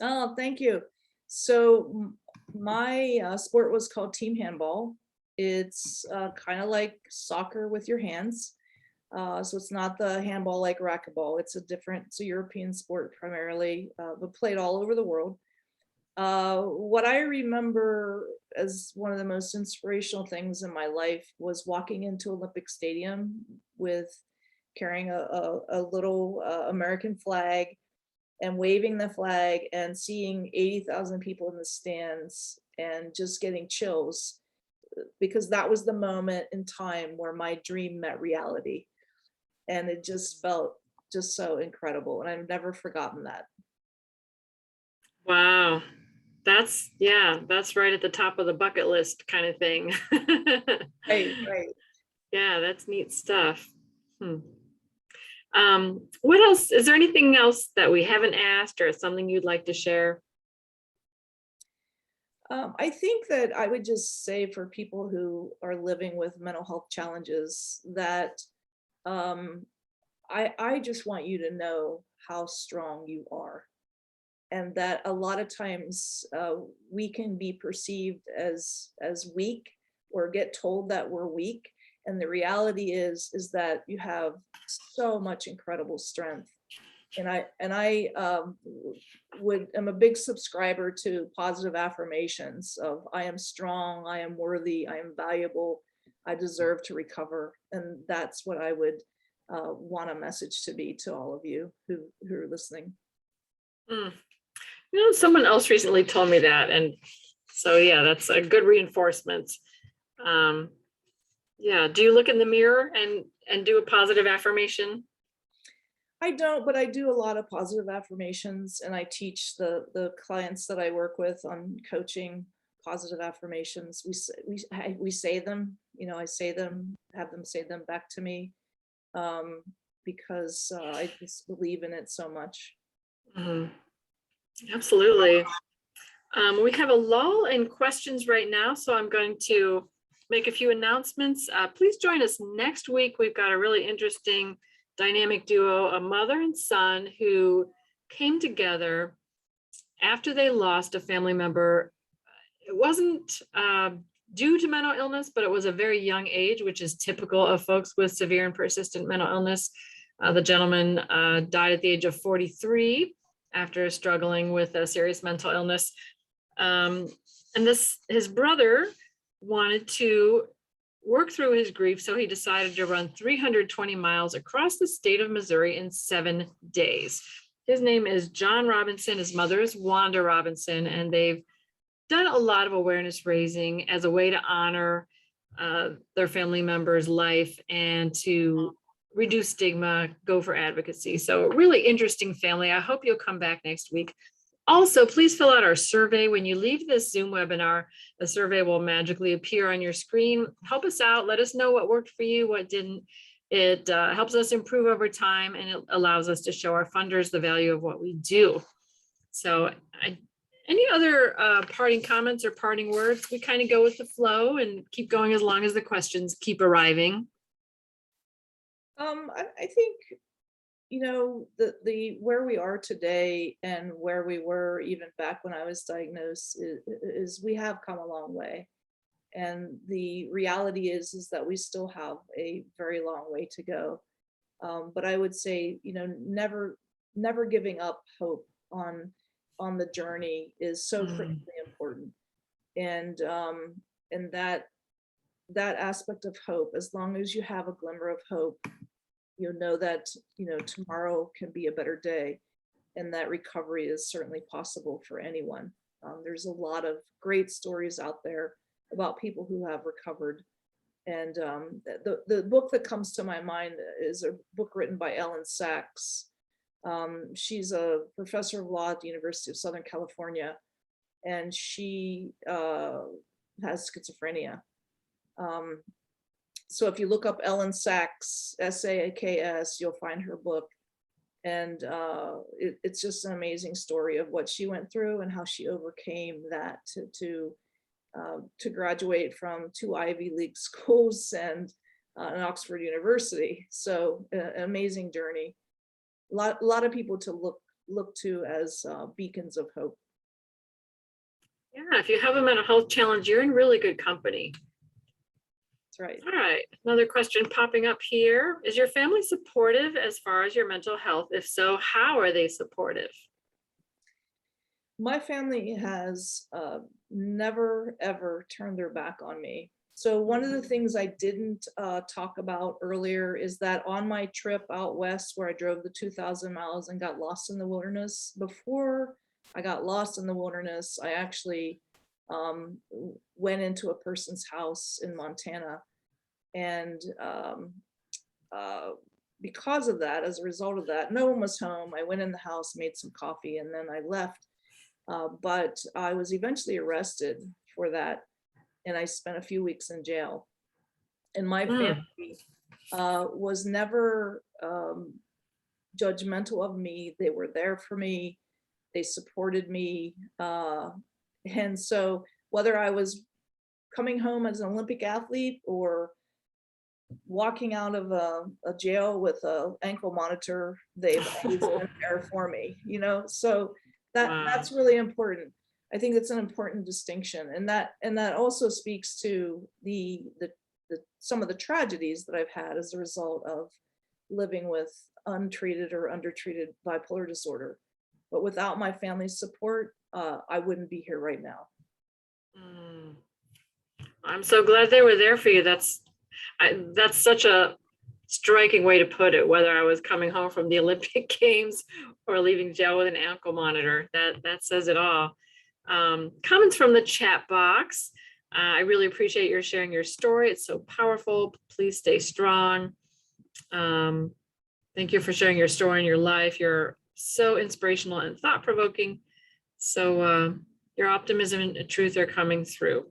Oh, thank you. So my sport was called team handball. It's kind of like soccer with your hands. So it's not the handball like racquetball. It's a European sport primarily, but played all over the world. What I remember as one of the most inspirational things in my life was walking into Olympic Stadium with carrying a little American flag and waving the flag and seeing 80,000 people in the stands and just getting chills, because that was the moment in time where my dream met reality. And it just felt just so incredible. And I've never forgotten that. Wow. That's right at the top of the bucket list kind of thing. Right, right. Yeah, that's neat stuff. What else? Is there anything else that we haven't asked or something you'd like to share? I think that I would just say for people who are living with mental health challenges that I just want you to know how strong you are. And that a lot of times we can be perceived as weak or get told that we're weak. And the reality is that you have so much incredible strength. And I am a big subscriber to positive affirmations of I am strong, I am worthy, I am valuable, I deserve to recover. And that's what I would want a message to be to all of you who are listening. Someone else recently told me that, and so yeah, that's a good reinforcement. Yeah, do you look in the mirror and do a positive affirmation? I don't, but I do a lot of positive affirmations, and I teach the clients that I work with on coaching positive affirmations. We say them, I say them, have them say them back to me, because I just believe in it so much. Absolutely. We have a lull in questions right now, so I'm going to make a few announcements. Please join us next week. We've got a really interesting dynamic duo, a mother and son who came together after they lost a family member. It wasn't due to mental illness, but it was a very young age, which is typical of folks with severe and persistent mental illness. The gentleman died at the age of 43 after struggling with a serious mental illness. And his brother wanted to work through his grief, so he decided to run 320 miles across the state of Missouri in 7 days. His name is John Robinson. His mother is Wanda Robinson, and they've done a lot of awareness raising as a way to honor their family member's life and to reduce stigma, go for advocacy. So a really interesting family. I hope you'll come back next week. Also, please fill out our survey. When you leave this Zoom webinar, the survey will magically appear on your screen. Help us out. Let us know what worked for you, what didn't. It helps us improve over time, and it allows us to show our funders the value of what we do. So any other parting comments or parting words? We kind of go with the flow and keep going as long as the questions keep arriving. I think, the where we are today and where we were even back when I was diagnosed is we have come a long way. And the reality is that we still have a very long way to go. But I would say, never giving up hope on the journey is so critically important. And that aspect of hope, as long as you have a glimmer of hope, you'll know that tomorrow can be a better day, and that recovery is certainly possible for anyone. There's a lot of great stories out there about people who have recovered, and the book that comes to my mind is a book written by Ellen Sachs. She's a professor of law at the University of Southern California, and she has schizophrenia. So if you look up Ellen Sachs, SAKS, you'll find her book. And it's just an amazing story of what she went through and how she overcame that to graduate from 2 Ivy League schools and an Oxford University. So an amazing journey. lot of people to look to as beacons of hope. Yeah, if you have a mental health challenge, you're in really good company. That's right. All right, another question popping up here. Is your family supportive as far as your mental health? If so, how are they supportive? My family has never, ever turned their back on me. So one of the things I didn't talk about earlier is that on my trip out west, where I drove the 2,000 miles and got lost in the wilderness, before I got lost in the wilderness, I actually went into a person's house in Montana. And because of that, as a result of that, no one was home. I went in the house, made some coffee, and then I left. But I was eventually arrested for that, and I spent a few weeks in jail. And my family was never judgmental of me. They were there for me. They supported me. And so whether I was coming home as an Olympic athlete or walking out of a jail with an ankle monitor, they've always been there for me, you know? So that's really important. I think it's an important distinction, and that also speaks to the some of the tragedies that I've had as a result of living with untreated or undertreated bipolar disorder. But without my family's support, I wouldn't be here right now. I'm so glad they were there for you. That's such a striking way to put it, whether I was coming home from the Olympic Games or leaving jail with an ankle monitor. That says it all. Comments from the chat box. I really appreciate your sharing your story. It's so powerful. Please stay strong. Thank you for sharing your story and your life. You're so inspirational and thought-provoking. So your optimism and truth are coming through.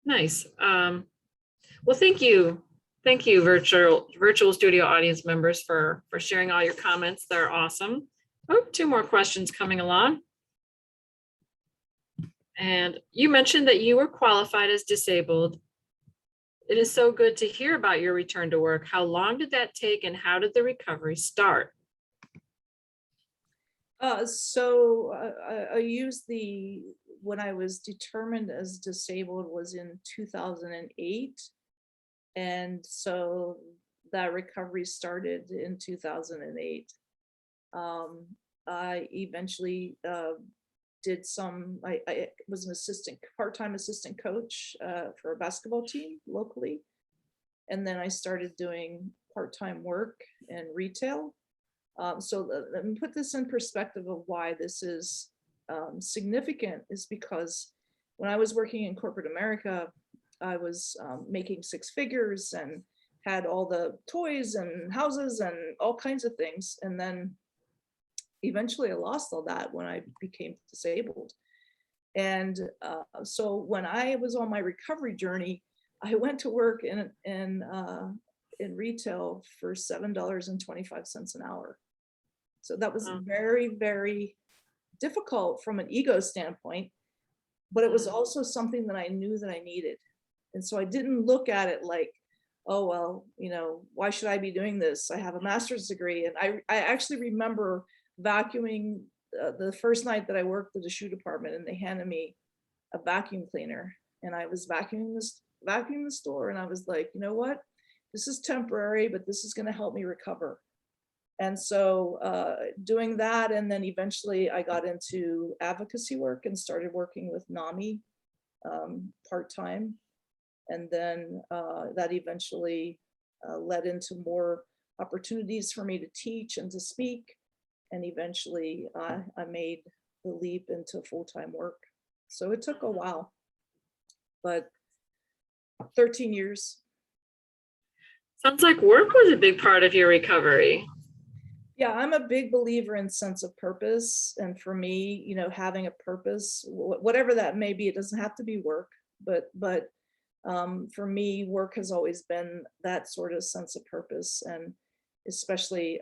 Nice. Well, thank you. Thank you, virtual studio audience members, for sharing all your comments. They're awesome. Oh, two more questions coming along. And you mentioned that you were qualified as disabled. It is so good to hear about your return to work. How long did that take, and how did the recovery start? So I used when I was determined as disabled was in 2008. And so that recovery started in 2008. I eventually did I was an part-time assistant coach for a basketball team locally. And then I started doing part-time work in retail. So let me put this in perspective of why this is significant, is because when I was working in corporate America, I was making six figures and had all the toys and houses and all kinds of things. And then eventually I lost all that when I became disabled. And so when I was on my recovery journey, I went to work in retail for $7.25 an hour. So that was very, very difficult from an ego standpoint, but it was also something that I knew that I needed. And so I didn't look at it like, oh, well, you know, why should I be doing this? I have a master's degree. And I actually remember vacuuming the first night that I worked at the shoe department, and they handed me a vacuum cleaner, and I was vacuuming the store. And I was like, you know what, this is temporary, but this is going to help me recover. And so doing that, and then eventually I got into advocacy work and started working with NAMI part-time. And then that eventually led into more opportunities for me to teach and to speak. And eventually I made the leap into full-time work. So it took a while, but 13 years. Sounds like work was a big part of your recovery. Yeah, I'm a big believer in sense of purpose. And for me, you know, having a purpose, whatever that may be, it doesn't have to be work, but for me, work has always been that sort of sense of purpose. And especially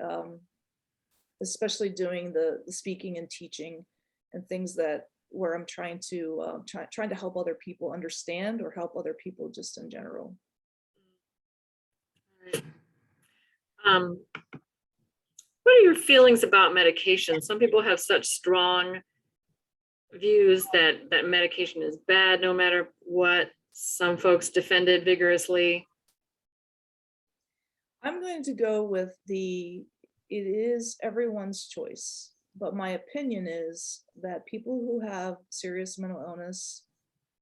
doing the speaking and teaching and things where I'm trying to help other people understand, or help other people just in general. What are your feelings about medication? Some people have such strong views that medication is bad no matter what. Some folks defend it vigorously. I'm going to go with it is everyone's choice, but my opinion is that people who have serious mental illness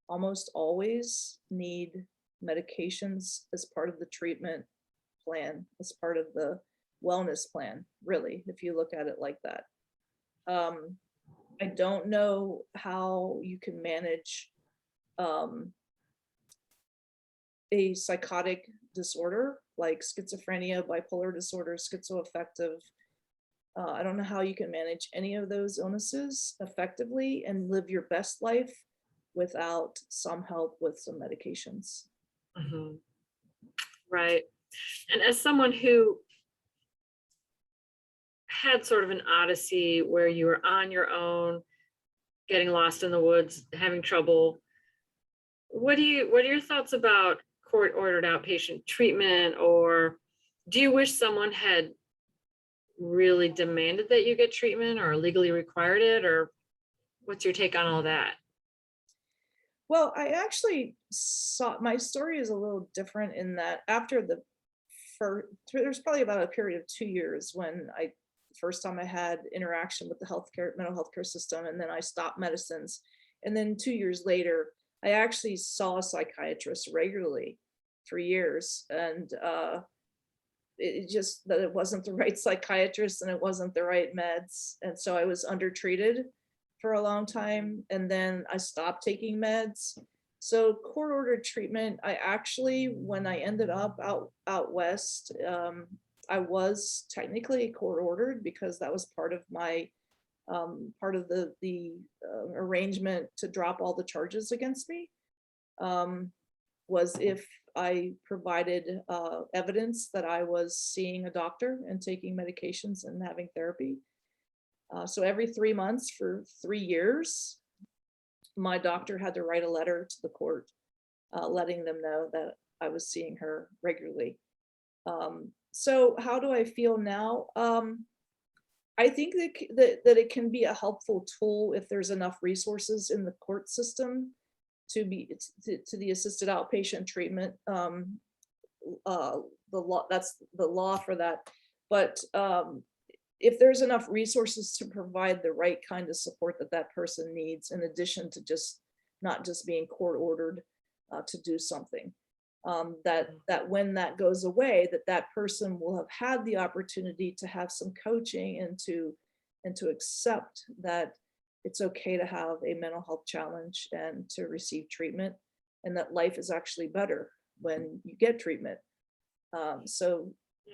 almost always need medications as part of the treatment plan, as part of the wellness plan, really, if you look at it like that. I don't know how you can manage a psychotic disorder like schizophrenia, bipolar disorder, schizoaffective. I don't know how you can manage any of those illnesses effectively and live your best life without some help with some medications. Mhm. Right. And as someone who had sort of an odyssey where you were on your own, getting lost in the woods, having trouble, what are your thoughts about court-ordered outpatient treatment? Or do you wish someone had really demanded that you get treatment or legally required it? Or what's your take on all that? Well, I actually saw, my story is a little different in that after there's probably about a period of 2 years when first time I had interaction with the mental health care system, and then I stopped medicines. And then 2 years later, I actually saw a psychiatrist regularly for years. And it just that it wasn't the right psychiatrist and it wasn't the right meds. And so I was undertreated for a long time. And then I stopped taking meds. So court ordered treatment, I actually, when I ended up out west, I was technically court ordered because that was part of my part of the arrangement to drop all the charges against me, was if I provided evidence that I was seeing a doctor and taking medications and having therapy. So every 3 months for 3 years, my doctor had to write a letter to the court letting them know that I was seeing her regularly. So how do I feel now? I think that it can be a helpful tool if there's enough resources in the court system to the assisted outpatient treatment. The law, that's the law for that. But if there's enough resources to provide the right kind of support that person needs, in addition to not just being court ordered to do something, that when that goes away, that person will have had the opportunity to have some coaching and to accept that it's okay to have a mental health challenge and to receive treatment, and that life is actually better when you get treatment. So,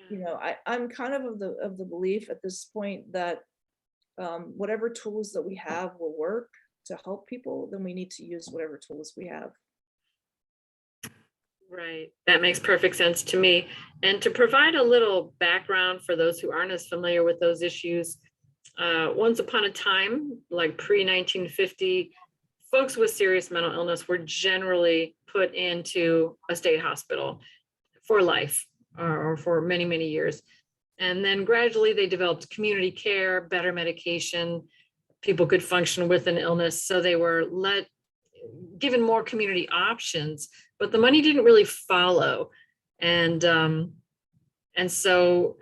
you know, I'm kind of the belief at this point that whatever tools that we have will work to help people, then we need to use whatever tools we have. Right. That makes perfect sense to me. And to provide a little background for those who aren't as familiar with those issues, once upon a time, like pre-1950, folks with serious mental illness were generally put into a state hospital for life or for many, many years. And then gradually they developed community care, better medication. People could function with an illness. So they were given more community options, but the money didn't really follow. And the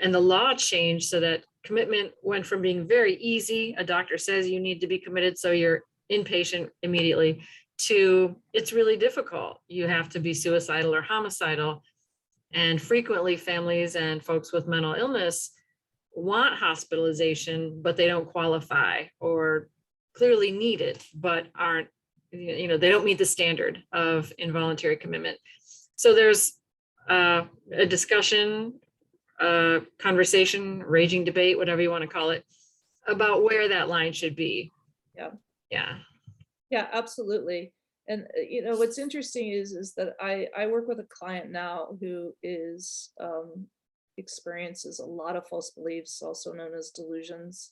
law changed so that commitment went from being very easy. A doctor says you need to be committed, so you're inpatient immediately, to it's really difficult. You have to be suicidal or homicidal. And frequently families and folks with mental illness want hospitalization, but they don't qualify or clearly need it, but aren't, they don't meet the standard of involuntary commitment. So there's a discussion, conversation, raging debate, whatever you want to call it, about where that line should be. Yeah, absolutely. And what's interesting is that I work with a client now who experiences a lot of false beliefs, also known as delusions,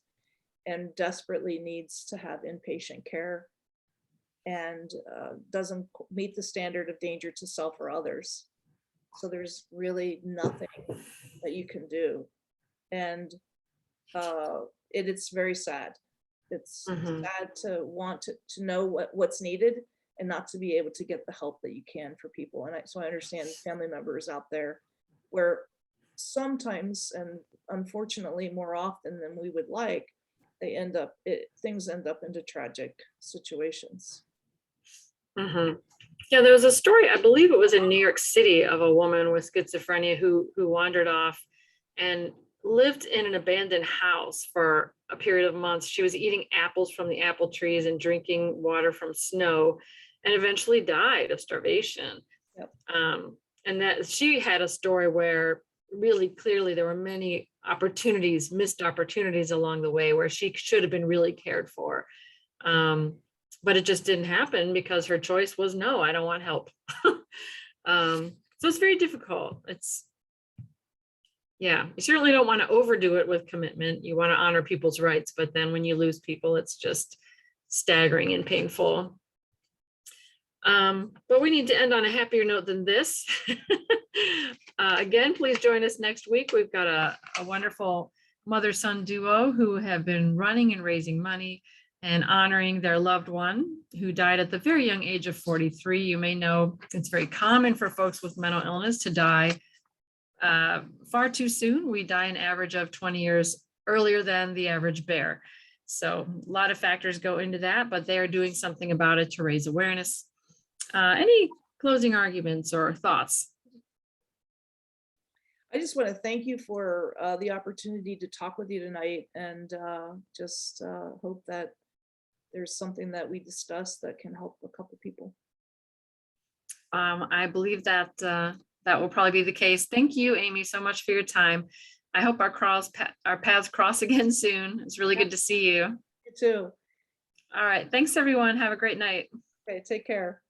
and desperately needs to have inpatient care, and doesn't meet the standard of danger to self or others. So there's really nothing that you can do. And it's very sad. It's Mhm. sad to want to know what's needed and not to be able to get the help that you can for people. And so I understand family members out there where sometimes, and unfortunately more often than we would like, things end up into tragic situations. Mhm. Yeah, there was a story, I believe it was in New York City, of a woman with schizophrenia who wandered off and lived in an abandoned house for a period of months. She was eating apples from the apple trees and drinking water from snow, and eventually died of starvation. Yep. And that she had a story where really clearly there were many opportunities, missed opportunities along the way where she should have been really cared for. But it just didn't happen because her choice was no, I don't want help. So it's very difficult. Yeah, you certainly don't want to overdo it with commitment. You want to honor people's rights, but then when you lose people, it's just staggering and painful. But we need to end on a happier note than this. Again, please join us next week. We've got a wonderful mother-son duo who have been running and raising money and honoring their loved one who died at the very young age of 43. You may know it's very common for folks with mental illness to die far too soon. We die an average of 20 years earlier than the average bear. So a lot of factors go into that, but they are doing something about it to raise awareness. Any closing arguments or thoughts? I just want to thank you for the opportunity to talk with you tonight, and just hope that there's something that we discussed that can help a couple people. I believe that that will probably be the case. Thank you, Amy, so much for your time. I hope our paths cross again soon. It's really good to see you. You too. All right. Thanks, everyone. Have a great night. Okay, take care.